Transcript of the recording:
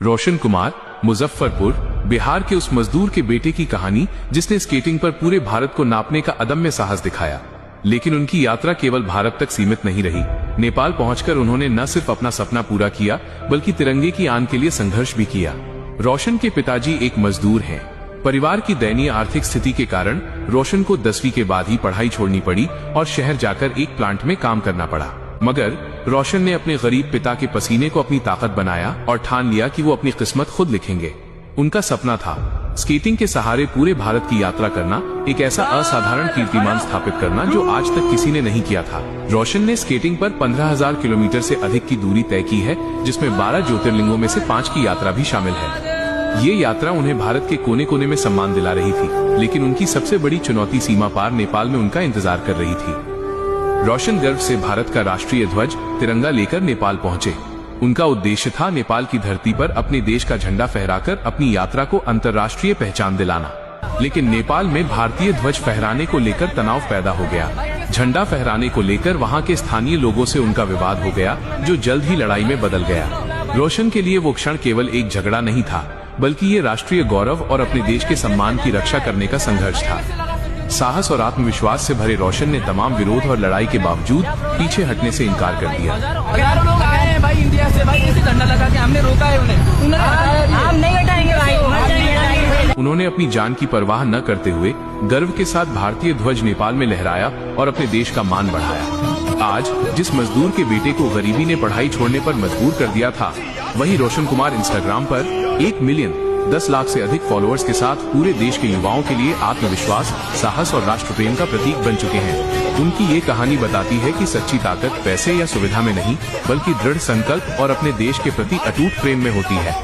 रोशन कुमार, मुजफ्फरपुर, बिहार के उस मजदूर के बेटे की कहानी जिसने स्केटिंग पर पूरे भारत को नापने का अदम्य साहस दिखाया। लेकिन उनकी यात्रा केवल भारत तक सीमित नहीं रही। नेपाल पहुंचकर उन्होंने न सिर्फ अपना सपना पूरा किया बल्कि तिरंगे की आन के लिए संघर्ष भी किया। रोशन के पिताजी एक मजदूर हैं। परिवार की दयनीय आर्थिक स्थिति के कारण रोशन को 10वीं के बाद ही पढ़ाई छोड़नी पड़ी और शहर जाकर एक प्लांट में काम करना पड़ा। मगर रोशन ने अपने गरीब पिता के पसीने को अपनी ताकत बनाया और ठान लिया कि वो अपनी किस्मत खुद लिखेंगे। उनका सपना था स्केटिंग के सहारे पूरे भारत की यात्रा करना, एक ऐसा असाधारण कीर्तिमान स्थापित करना जो आज तक किसी ने नहीं किया था। रोशन ने स्केटिंग पर 15,000 किलोमीटर से अधिक की दूरी तय की है, जिसमें 12 ज्योतिर्लिंगों में से 5 की यात्रा भी शामिल है। ये यात्रा उन्हें भारत के कोने कोने में सम्मान दिला रही थी, लेकिन उनकी सबसे बड़ी चुनौती सीमा पार नेपाल में उनका इंतजार कर रही थी। रोशन गर्व से भारत का राष्ट्रीय ध्वज तिरंगा लेकर नेपाल पहुंचे। उनका उद्देश्य था नेपाल की धरती पर अपने देश का झंडा फहराकर अपनी यात्रा को अंतर्राष्ट्रीय पहचान दिलाना। लेकिन नेपाल में भारतीय ध्वज फहराने को लेकर तनाव पैदा हो गया। झंडा फहराने को लेकर वहां के स्थानीय लोगों से उनका विवाद हो गया, जो जल्द ही लड़ाई में बदल गया। रोशन के लिए वो क्षण केवल एक झगड़ा नहीं था, बल्कि ये राष्ट्रीय गौरव और अपने देश के सम्मान की रक्षा करने का संघर्ष था। साहस और आत्मविश्वास से भरे रोशन ने तमाम विरोध और लड़ाई के बावजूद पीछे हटने से इनकार कर दिया। हजारों लोग आए हैं भाई इंडिया से, भाई ऐसे झंडा लगा के हमने रोका है उन्हें। हम नहीं हटाएंगे भाई। उन्होंने अपनी जान की परवाह न करते हुए गर्व के साथ भारतीय ध्वज नेपाल में लहराया और अपने देश का मान बढ़ाया। आज जिस मजदूर के बेटे को गरीबी ने पढ़ाई छोड़ने पर मजबूर कर दिया था, वही रोशन कुमार इंस्टाग्राम पर 1 मिलियन 10 लाख से अधिक फॉलोअर्स के साथ पूरे देश के युवाओं के लिए आत्मविश्वास, साहस और राष्ट्र प्रेम का प्रतीक बन चुके हैं। उनकी ये कहानी बताती है कि सच्ची ताकत पैसे या सुविधा में नहीं, बल्कि दृढ़ संकल्प और अपने देश के प्रति अटूट प्रेम में होती है।